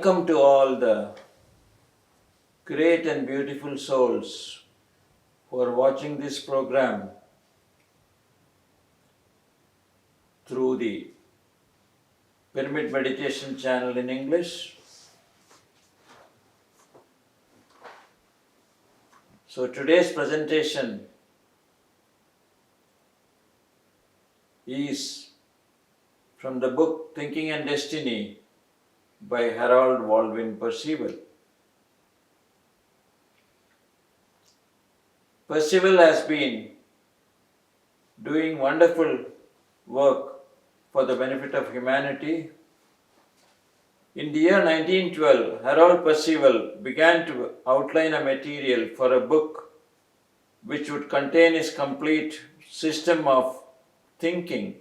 Welcome to all the great and beautiful souls who are watching this program through the Pyramid Meditation channel in English. So today's presentation is from the book Thinking and Destiny by Harold Walvin Percival. Percival has been doing wonderful work for the benefit of humanity. In the year 1912, Harold Percival began to outline a material for a book which would contain his complete system of thinking.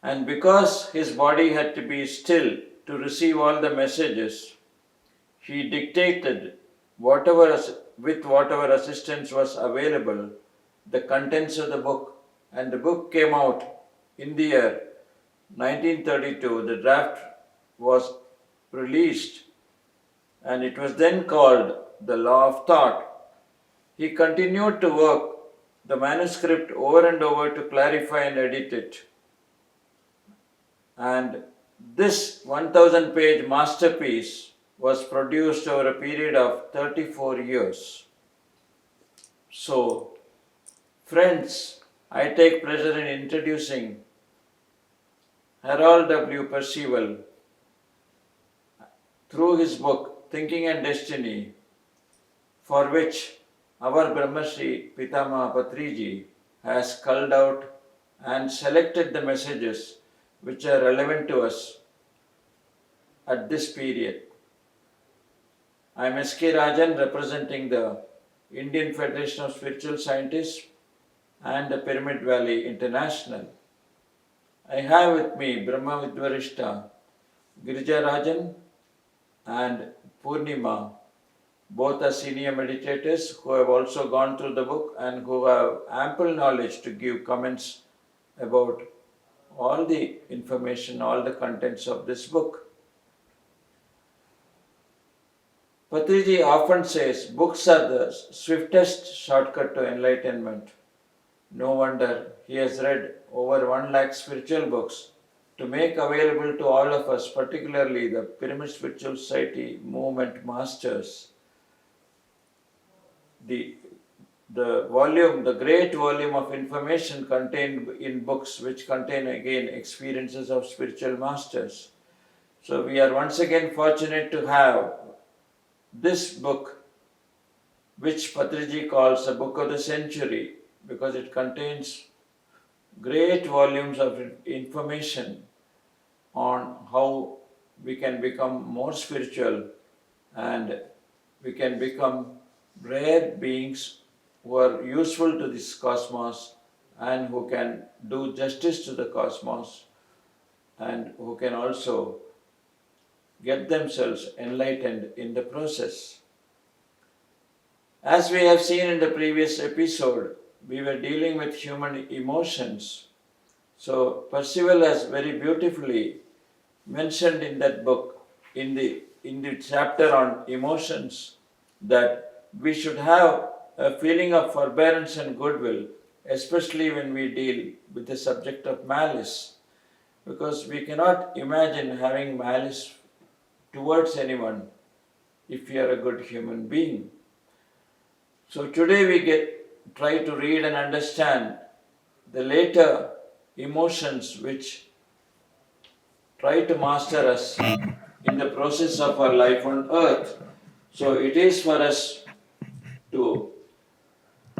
And because his body had to be still to receive all the messages, he dictated with whatever assistance was available, the contents of the book. And the book came out in the year 1932. The draft was released and it was then called The Law of Thought. He continued to work the manuscript over and over to clarify and edit it. And this 1000-page masterpiece was produced over a period of 34 years. So, friends, I take pleasure in introducing Harold W. Percival through his book Thinking and Destiny, for which our Brahmashri Pitama Patriji has culled out and selected the messages which are relevant to us at this period. I am S.K.Rajan, representing the Indian Federation of Spiritual Scientists and the Pyramid Valley International. I have with me Brahma Vidvarishta Girija Rajan and Purnima, both are senior meditators who have also gone through the book and who have ample knowledge to give comments about all the information, all the contents of this book. Patriji often says books are the swiftest shortcut to enlightenment. No wonder he has read over 1 lakh spiritual books to make available to all of us, particularly the Pyramid Spiritual Society movement masters, the great volume of information contained in books which contain again experiences of spiritual masters. So we are once again fortunate to have this book, which Patriji calls a book of the century, because it contains great volumes of information on how we can become more spiritual and we can become rare beings who are useful to this cosmos and who can do justice to the cosmos and who can also get themselves enlightened in the process. As we have seen in the previous episode, we were dealing with human emotions. So Percival has very beautifully mentioned in that book, in the chapter on emotions, that we should have a feeling of forbearance and goodwill, especially when we deal with the subject of malice, because we cannot imagine having malice towards anyone if you are a good human being. So today we try to read and understand the later emotions which try to master us in the process of our life on earth. So it is for us to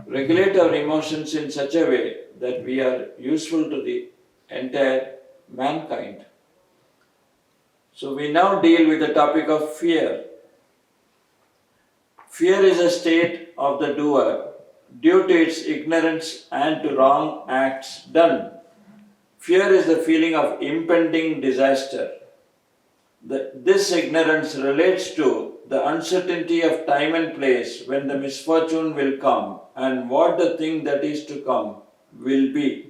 regulate our emotions in such a way that we are useful to the entire mankind. So we now deal with the topic of fear. Fear is a state of the doer due to its ignorance and to wrong acts done. Fear is the feeling of impending disaster. This ignorance relates to the uncertainty of time and place when the misfortune will come and what the thing that is to come will be.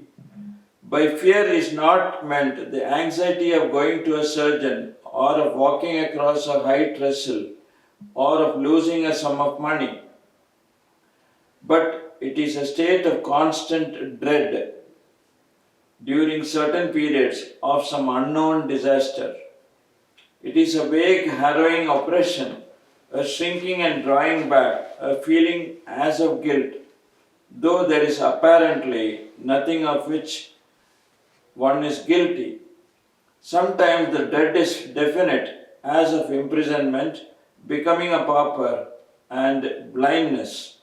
By fear is not meant the anxiety of going to a surgeon or of walking across a high trestle, or of losing a sum of money. But it is a state of constant dread during certain periods of some unknown disaster. It is a vague, harrowing oppression, a shrinking and drawing back, a feeling as of guilt, though there is apparently nothing of which one is guilty. Sometimes the dread is definite, as of imprisonment, becoming a pauper, and blindness.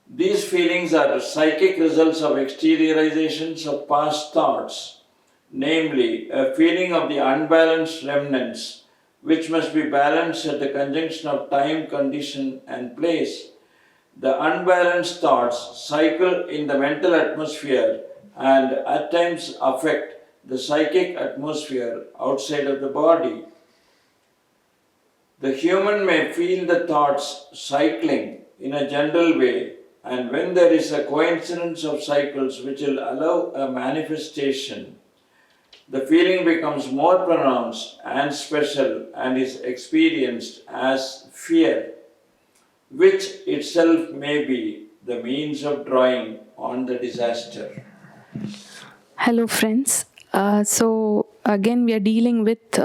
These feelings are psychic results of exteriorizations of past thoughts, namely, a feeling of the unbalanced remnants, which must be balanced at the conjunction of time, condition, and place. The unbalanced thoughts cycle in the mental atmosphere and at times affect the psychic atmosphere outside of the body. The human may feel the thoughts cycling in a general way, and when there is a coincidence of cycles which will allow a manifestation, the feeling becomes more pronounced and special and is experienced as fear, which itself may be the means of drawing on the disaster. Hello, friends. So, again, we are dealing with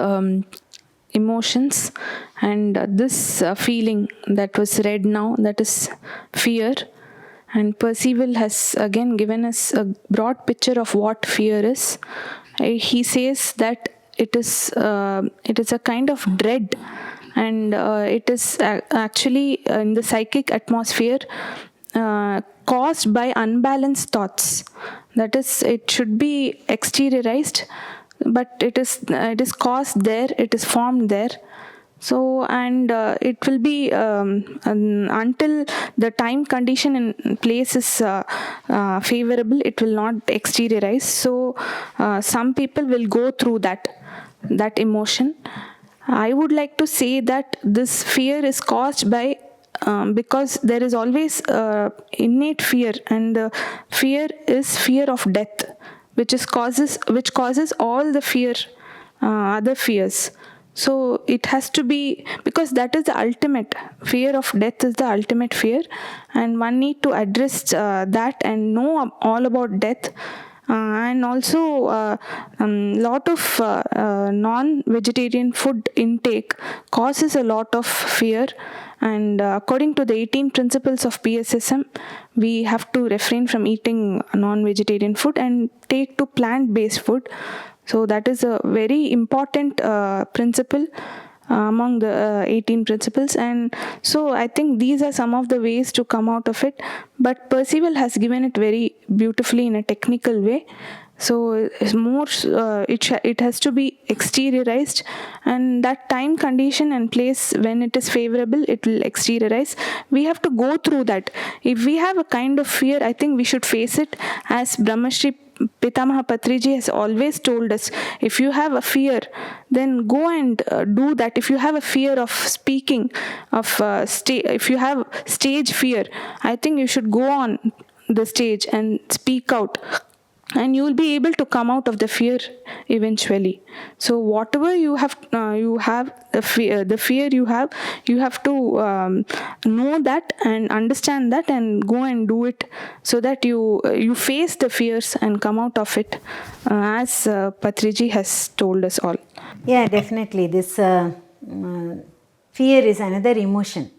emotions, and this feeling that was read now, that is fear. And Percival has again given us a broad picture of what fear is. He says that it is a kind of dread, and it is actually in the psychic atmosphere caused by unbalanced thoughts. That is, it should be exteriorized, but it is caused there, it is formed there. So, and it will be until the time, condition, and place is favorable, it will not exteriorize. So, some people will go through that emotion. I would like to say that this fear is caused by because there is always innate fear, and the fear is fear of death, which causes all the fear, other fears. So it has to be, because that is the ultimate fear of death, is the ultimate fear, and one need to address that and know all about death. And also lot of non-vegetarian food intake causes a lot of fear, and according to the 18 principles of PSSM, we have to refrain from eating non-vegetarian food and take to plant-based food. So that is a very important principle among the 18 principles. And so I think these are some of the ways to come out of it, but Percival has given it very beautifully in a technical way. So it's more it has to be exteriorized, and that time, condition, and place, when it is favorable, it will exteriorize. We have to go through that. If we have a kind of fear, I think we should face it, as Brahmashri Pitamaha Patriji has always told us. If you have a fear, then go and do that. If you have a fear of speaking, if you have stage fear, I think you should go on the stage and speak out, and you will be able to come out of the fear eventually. So whatever you have the fear you have to know that and understand that and go and do it, so that you face the fears and come out of it, as Patriji has told us all. Yeah, definitely. This fear is another emotion.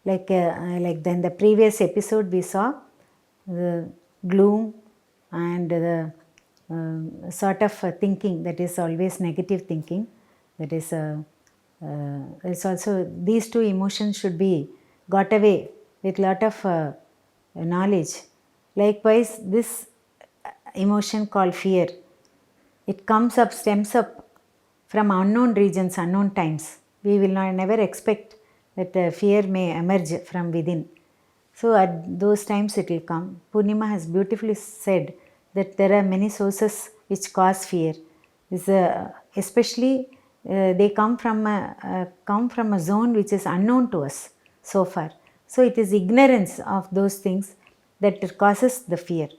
Like then the previous episode we saw the gloom and the sort of thinking that is always negative thinking. That is, it's also, these two emotions should be got away with lot of knowledge. Likewise, this emotion called fear, it stems up from unknown regions, unknown times. We will never expect that fear may emerge from within. So at those times it will come. Purnima has beautifully said that there are many sources which cause fear. Especially they come from a zone which is unknown to us so far. So it is ignorance of those things that causes the fear.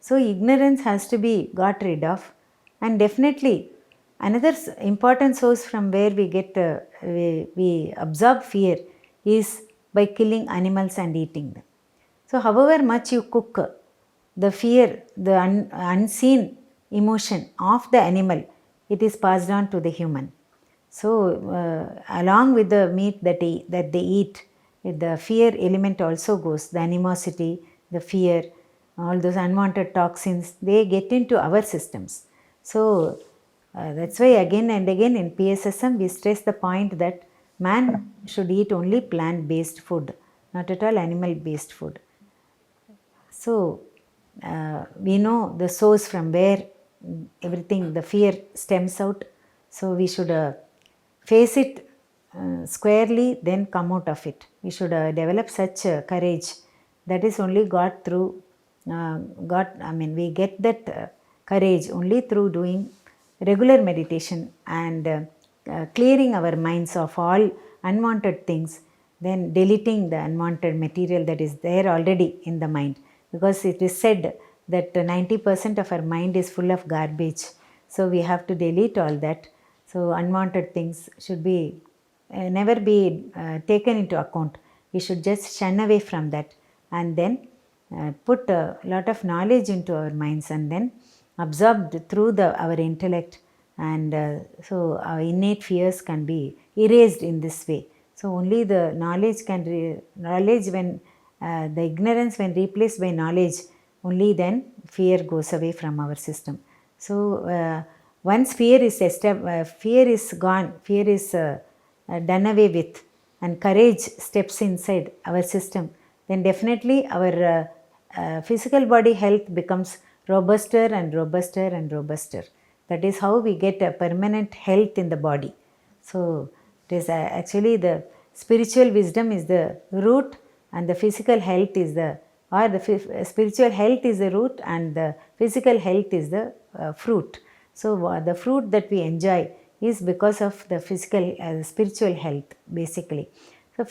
So ignorance has to be got rid of, and definitely Another important source from where we get we absorb fear is by killing animals and eating them. So, however much you cook, the fear, the unseen emotion of the animal, it is passed on to the human. So, along with the meat that they eat, the fear element also goes. The animosity, the fear, all those unwanted toxins, they get into our systems. So, that's why again and again in PSSM we stress the point that man should eat only plant-based food, not at all animal-based food. So, we know the source from where everything, the fear stems out. So, we should face it squarely, then come out of it. We should develop such courage that is only got through, we get that courage only through doing regular meditation and clearing our minds of all unwanted things, then deleting the unwanted material that is there already in the mind, because it is said that 90% of our mind is full of garbage. So we have to delete all that. So unwanted things should be never be taken into account. We should just shun away from that and then put a lot of knowledge into our minds and then absorbed through our intellect, and so our innate fears can be erased in this way. So only the knowledge knowledge when the ignorance when replaced by knowledge, only then fear goes away from our system. So once fear is gone, fear is done away with, and courage steps inside our system, then definitely our physical body health becomes robuster and robuster and robuster. That is how we get a permanent health in the body. So it is actually the spiritual wisdom is the root, and the physical health is the spiritual health is the root and the physical health is the fruit. So the fruit that we enjoy is because of the spiritual health basically. So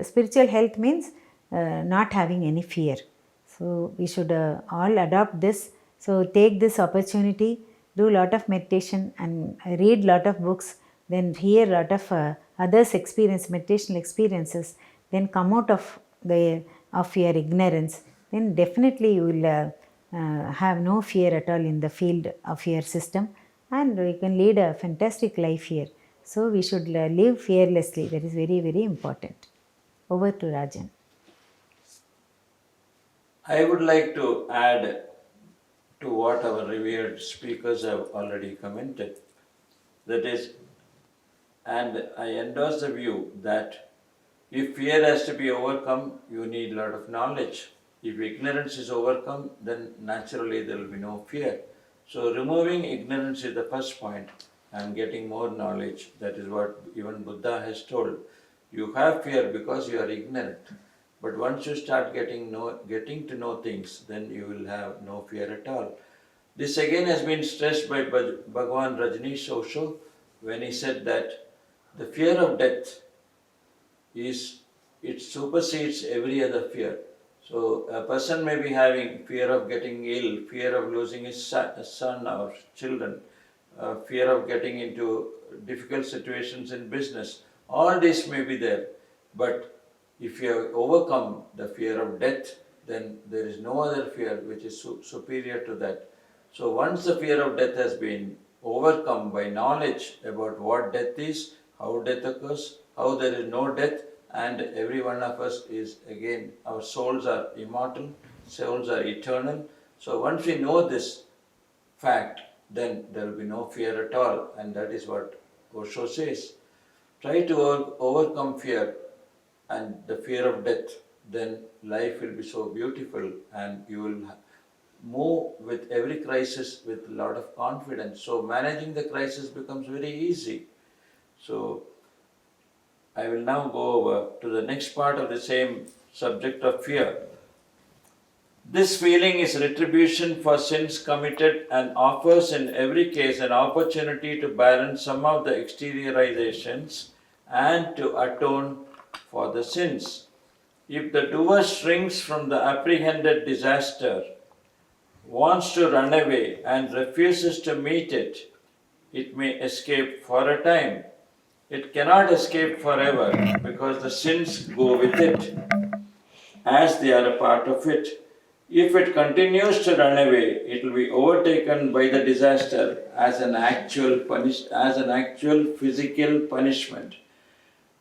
spiritual health means not having any fear. So we should all adopt this. So take this opportunity, do a lot of meditation and read lot of books, then hear lot of others' meditational experiences, then come out of your ignorance, then definitely you will have no fear at all in the field of your system, and you can lead a fantastic life here. So we should live fearlessly. That is very, very important. Over to Rajan. I would like to add to what our revered speakers have already commented. That is, and I endorse the view that if fear has to be overcome, you need a lot of knowledge. If ignorance is overcome, then naturally there will be no fear. So removing ignorance is the first point and getting more knowledge. That is what even Buddha has told. You have fear because you are ignorant. But once you start getting to know things, then you will have no fear at all. This again has been stressed by Bhagavan Rajneesh Osho when he said that the fear of death it supersedes every other fear. So a person may be having fear of getting ill, fear of losing his son or children, fear of getting into difficult situations in business. All this may be there, but if you have overcome the fear of death, then there is no other fear which is superior to that. So once the fear of death has been overcome by knowledge about what death is, how death occurs, how there is no death, and every one of us is, again, our souls are immortal, souls are eternal. So once we know this fact, then there will be no fear at all, and that is what Osho says. Try to overcome fear and the fear of death, then life will be so beautiful and you will move with every crisis with a lot of confidence. So managing the crisis becomes very easy. So I will now go over to the next part of the same subject of fear. This feeling is retribution for sins committed and offers in every case an opportunity to balance some of the exteriorizations and to atone for the sins. If the doer shrinks from the apprehended disaster, wants to run away and refuses to meet it, it may escape for a time. It cannot escape forever because the sins go with it as they are a part of it. If it continues to run away, it will be overtaken by the disaster as an actual physical punishment.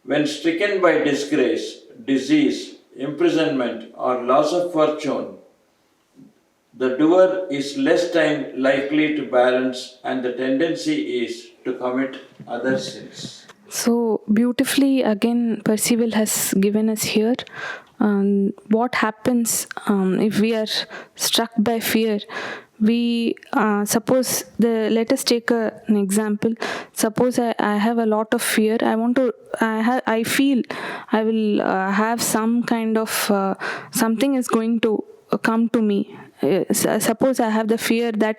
When stricken by disgrace, disease, imprisonment, or loss of fortune, the doer is less time likely to balance, and the tendency is to commit other sins. So beautifully, again, Percival has given us here what happens if we are struck by fear. We suppose let us take an example. Suppose I have a lot of fear. I feel I will have some kind of something is going to come to me. Suppose I have the fear that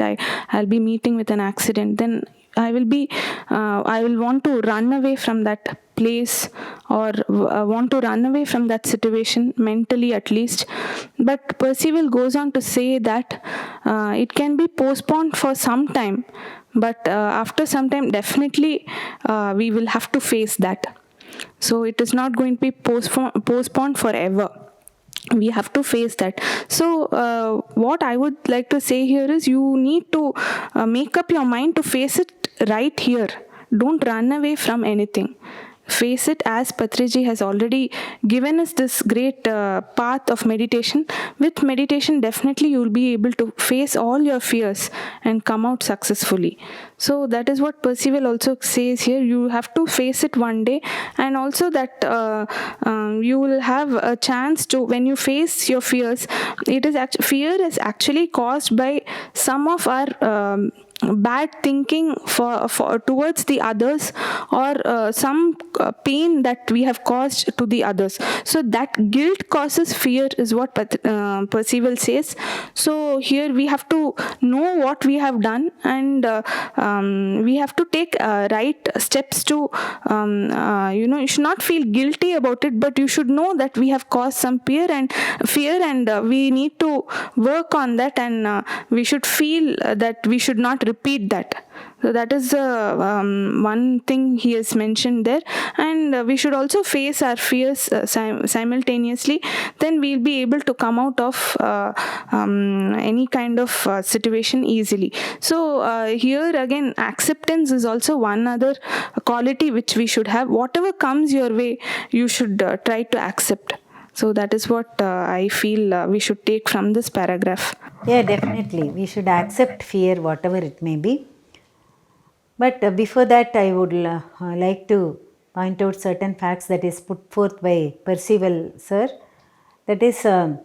I'll be meeting with an accident. Then I will want to run away from that place, or want to run away from that situation, mentally at least. But Percival goes on to say that it can be postponed for some time, but after some time, definitely we will have to face that. So it is not going to be postponed forever. We have to face that. So what I would like to say here is, you need to make up your mind to face it right here. Don't run away from anything. Face it, as Patriji has already given us this great path of meditation. With meditation, definitely you will be able to face all your fears and come out successfully. So that is what Percival also says here. You have to face it one day, and also that you will have a chance to, when you face your fears, fear is actually caused by some of our bad thinking for towards the others, or some pain that we have caused to the others. So that guilt causes fear, is what Percival says. So here we have to know what we have done, and we have to take right steps to you should not feel guilty about it, but you should know that we have caused some fear, and we need to work on that, and we should feel that we should not repeat that. So that is one thing he has mentioned there. And we should also face our fears simultaneously. Then we'll be able to come out of any kind of situation easily. So here again, acceptance is also one other quality which we should have. Whatever comes your way, you should try to accept. So that is what I feel we should take from this paragraph. Yeah, definitely. We should accept fear, whatever it may be. But before that, I would like to point out certain facts that is put forth by Percival sir. That is, on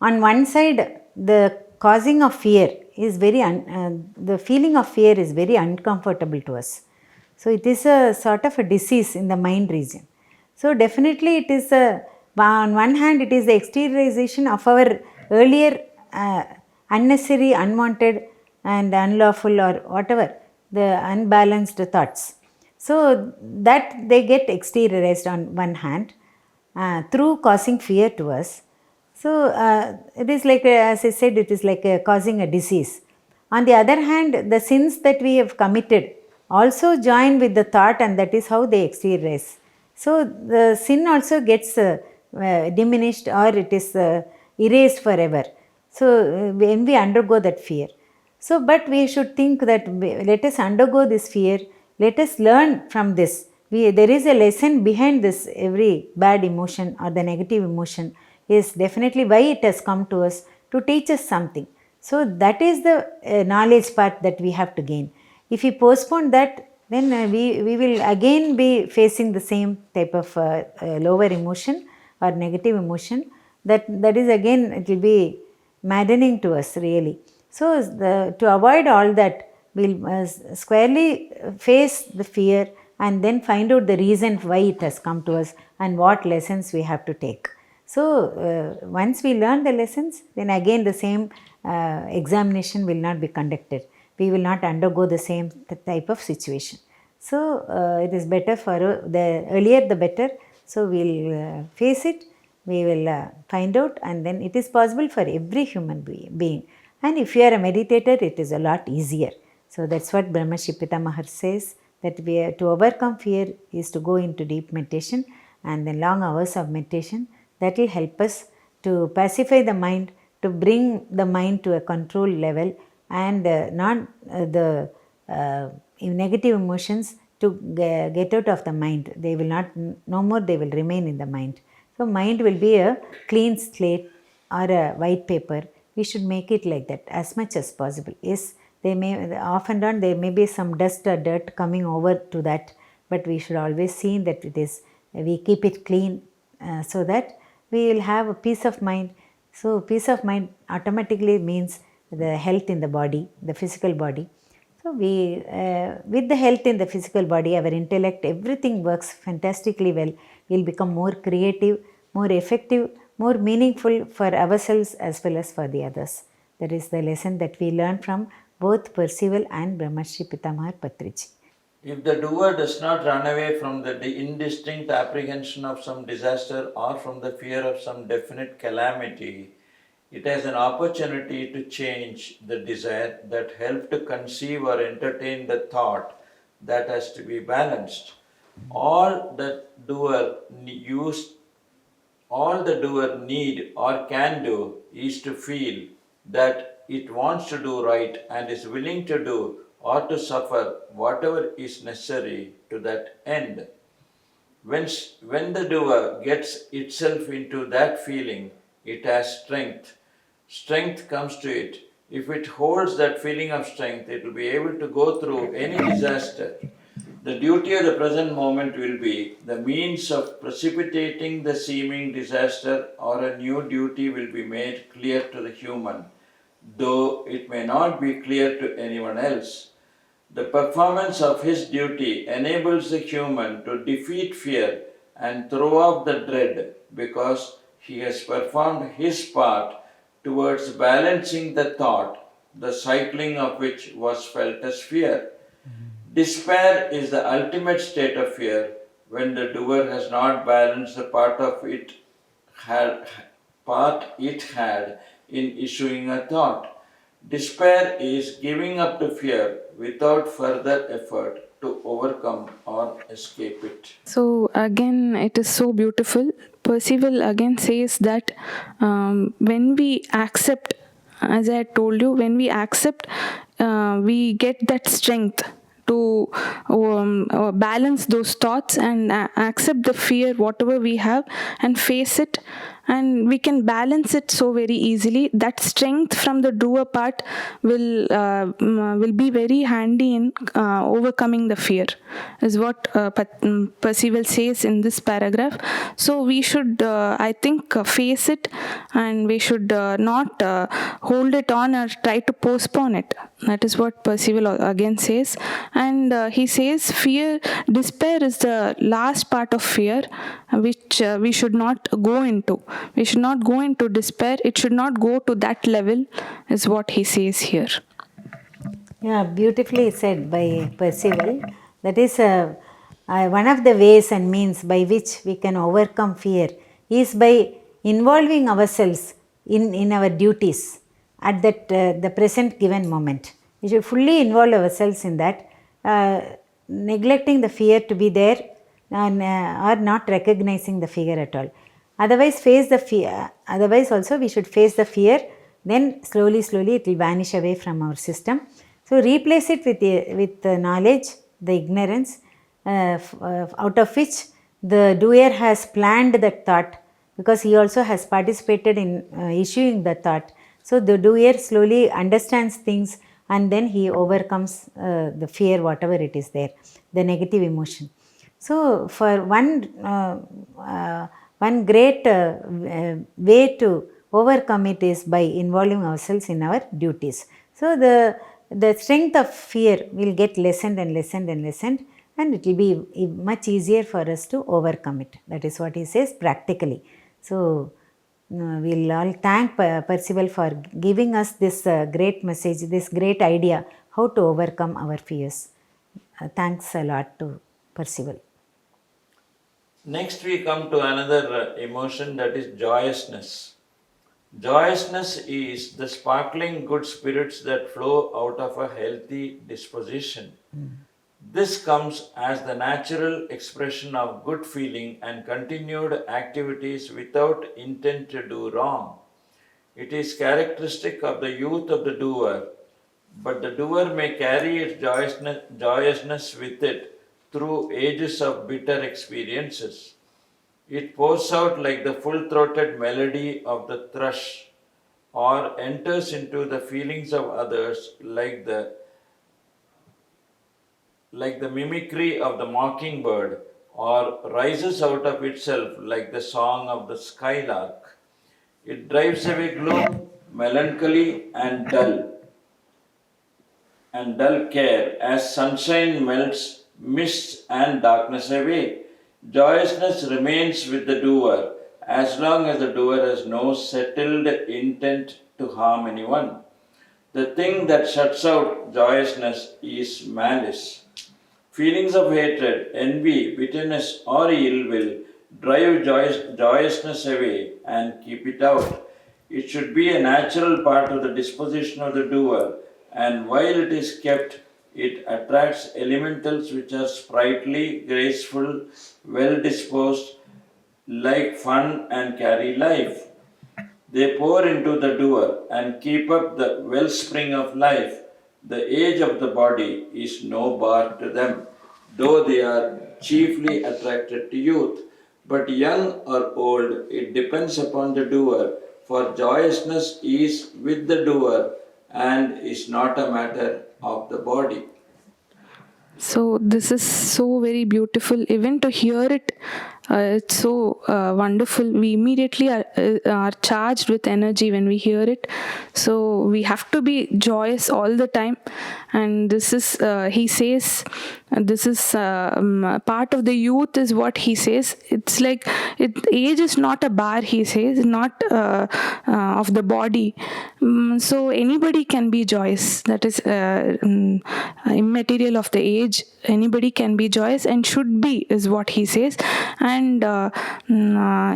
one side, the causing of fear is the feeling of fear is very uncomfortable to us. So it is a sort of a disease in the mind region. So definitely it is on one hand, it is the exteriorization of our earlier unnecessary, unwanted and unlawful, or whatever, the unbalanced thoughts. So that they get exteriorized on one hand through causing fear to us. So it is like, as I said, it is like causing a disease. On the other hand, the sins that we have committed also join with the thought, and that is how they exteriorize. So the sin also gets diminished, or it is erased forever. So when we undergo that fear. So, but we should think that let us undergo this fear, let us learn from this. There is a lesson behind this, every bad emotion or the negative emotion is definitely why it has come to us, to teach us something. So that is the knowledge part that we have to gain. If we postpone that, then we will again be facing the same type of lower emotion or negative emotion. That is again, it will be maddening to us really. So to avoid all that, we'll squarely face the fear and then find out the reason why it has come to us and what lessons we have to take. So once we learn the lessons, then again the same examination will not be conducted. We will not undergo the same type of situation. So it is better for the earlier the better. So we'll face it, we will find out, and then it is possible for every human being. And if you are a meditator, it is a lot easier. So that's what Brahmarshi Pitamahar says, that to overcome fear is to go into deep meditation and then long hours of meditation. That will help us to pacify the mind, to bring the mind to a control level, and not the negative emotions to get out of the mind. They will not, no more they will remain in the mind. So mind will be a clean slate or a white paper. We should make it like that as much as possible. Yes, they may, off and on there may be some dust or dirt coming over to that, but we should always see that it is, we keep it clean, so that we will have a peace of mind. So peace of mind automatically means the health in the body, the physical body. So we, with the health in the physical body, our intellect, everything works fantastically well. We'll become more creative, more effective, more meaningful for ourselves as well as for the others. That is the lesson that we learn from both Percival and Brahmarshi Pitamahar Patriji. If the doer does not run away from the indistinct apprehension of some disaster or from the fear of some definite calamity, it has an opportunity to change the desire that helped to conceive or entertain the thought that has to be balanced. All the doer need or can do is to feel that it wants to do right and is willing to do or to suffer whatever is necessary to that end. When the doer gets itself into that feeling, it has strength. Strength comes to it. If it holds that feeling of strength, it will be able to go through any disaster. The duty of the present moment will be the means of precipitating the seeming disaster, or a new duty will be made clear to the human, though it may not be clear to anyone else. The performance of his duty enables the human to defeat fear and throw off the dread, because he has performed his part towards balancing the thought, the cycling of which was felt as fear. Despair is the ultimate state of fear, when the doer has not balanced the part it had in issuing a thought. Despair is giving up to fear without further effort to overcome or escape it. So again, it is so beautiful. Percival again says that when we accept, as I told you, when we accept, we get that strength to balance those thoughts and accept the fear, whatever we have, and face it. And we can balance it so very easily. That strength from the doer part will be very handy in overcoming the fear, is what Percival says in this paragraph. So we should, I think, face it, and we should not hold it on or try to postpone it. That is what Percival again says. And he says despair is the last part of fear, which we should not go into. We should not go into despair. It should not go to that level, is what he says here. Yeah, beautifully said by Percival. That is one of the ways and means by which we can overcome fear is by involving ourselves in our duties at that the present given moment. We should fully involve ourselves in that, neglecting the fear to be there, or not recognizing the fear at all. Otherwise, face the fear. Otherwise, also we should face the fear. Then slowly it will vanish away from our system. So replace it with the knowledge, the ignorance, out of which the doer has planned that thought, because he also has participated in issuing the thought. So the doer slowly understands things, and then he overcomes the fear, whatever it is there, the negative emotion. So for one great way to overcome it is by involving ourselves in our duties. So the strength of fear will get lessened and lessened and lessened, and it will be much easier for us to overcome it. That is what he says practically. So we'll all thank Percival for giving us this great message, this great idea, how to overcome our fears. Thanks a lot to Percival. Next, we come to another emotion, that is joyousness. Joyousness is the sparkling good spirits that flow out of a healthy disposition. This comes as the natural expression of good feeling and continued activities without intent to do wrong. It is characteristic of the youth of the doer, but the doer may carry its joyousness with it through ages of bitter experiences. It pours out like the full throated melody of the thrush, or enters into the feelings of others like the mimicry of the mockingbird, or rises out of itself like the song of the skylark. It drives away gloom, melancholy, and dull care as sunshine melts mists and darkness away. Joyousness remains with the doer as long as the doer has no settled intent to harm anyone. The thing that shuts out joyousness is malice. Feelings of hatred, envy, bitterness, or ill will drive joyousness away and keep it out. It should be a natural part of the disposition of the doer, and while it is kept, it attracts elementals which are sprightly, graceful, well disposed, like fun, and carry life. They pour into the doer and keep up the wellspring of life. The age of the body is no bar to them, though they are chiefly attracted to youth. But young or old, it depends upon the doer, for joyousness is with the doer and is not a matter of the body. So this is so very beautiful. Even to hear it, it's so wonderful. We immediately are charged with energy when we hear it. So we have to be joyous all the time. And this is, he says, this is part of the youth is what he says. It's like age is not a bar, he says, not of the body. So anybody can be joyous. That is immaterial of the age. Anybody can be joyous and should be, is what he says. And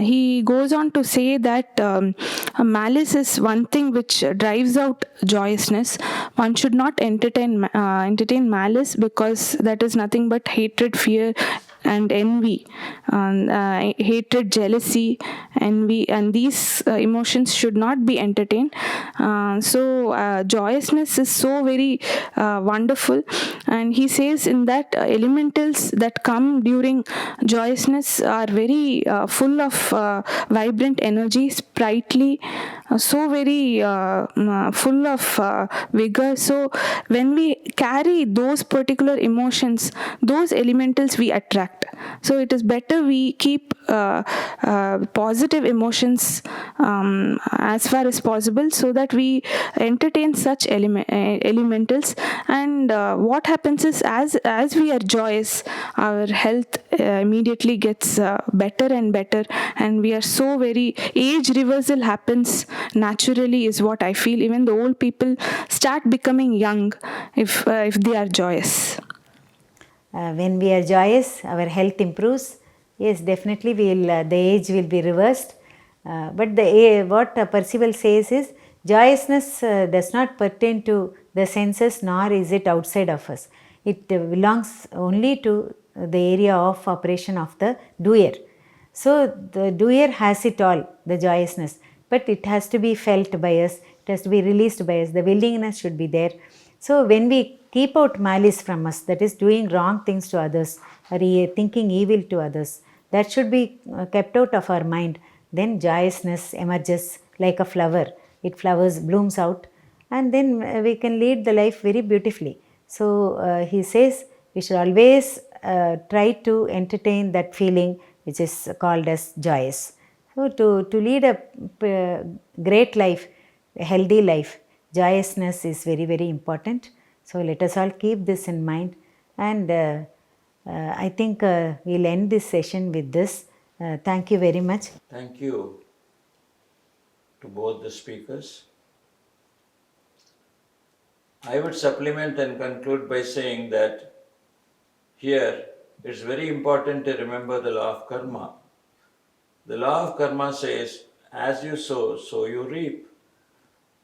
he goes on to say that malice is one thing which drives out joyousness. One should not entertain malice, because that is nothing but hatred, fear, and envy. Hatred, jealousy, envy, and these emotions should not be entertained. So joyousness is so very wonderful. And he says in that elementals that come during joyousness are very full of vibrant energy, sprightly, so very full of vigor. So when we carry those particular emotions, those elementals we attract. So it is better we keep positive emotions as far as possible, so that we entertain such elementals. And what happens is, as we are joyous, our health immediately gets better and better, and we are so very, age reversal happens naturally, is what I feel. Even the old people start becoming young if they are joyous. When we are joyous, our health improves. Yes, definitely the age will be reversed. But what Percival says is, joyousness does not pertain to the senses, nor is it outside of us. It belongs only to the area of operation of the doer. So the doer has it all, the joyousness, but it has to be felt by us, it has to be released by us, the willingness should be there. So when we keep out malice from us, that is doing wrong things to others, or thinking evil to others, that should be kept out of our mind. Then joyousness emerges like a flower. It flowers, blooms out, and then we can lead the life very beautifully. So he says we should always try to entertain that feeling which is called as joyous. So to lead a great life, a healthy life, joyousness is very, very important. So let us all keep this in mind. And I think we'll end this session with this. Thank you very much. Thank you to both the speakers. I would supplement and conclude by saying that here it's very important to remember the law of karma. The law of karma says, as you sow, so you reap.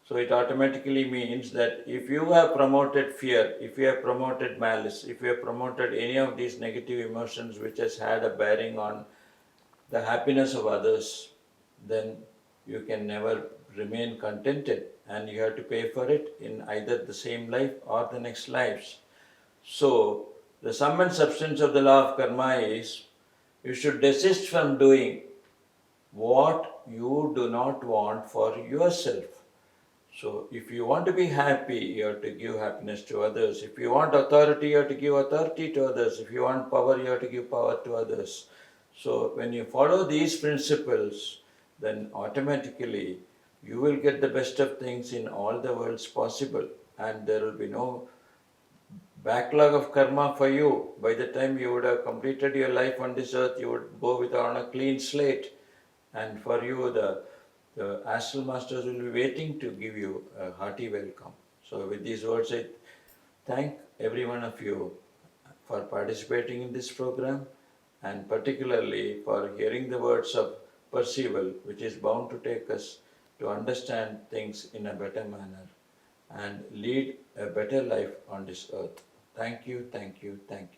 So it automatically means that if you have promoted fear, if you have promoted malice, if you have promoted any of these negative emotions which has had a bearing on the happiness of others, then you can never remain contented and you have to pay for it in either the same life or the next lives. So, the sum and substance of the law of karma is you should desist from doing what you do not want for yourself. So, if you want to be happy, you have to give happiness to others. If you want authority, you have to give authority to others. If you want power, you have to give power to others. So, when you follow these principles, then automatically you will get the best of things in all the worlds possible, and there will be no backlog of karma for you. By the time you would have completed your life on this earth, you would go with on a clean slate, and for you the astral masters will be waiting to give you a hearty welcome. So with these words, I thank every one of you for participating in this program, and particularly for hearing the words of Percival, which is bound to take us to understand things in a better manner and lead a better life on this earth. Thank you, thank you, thank you.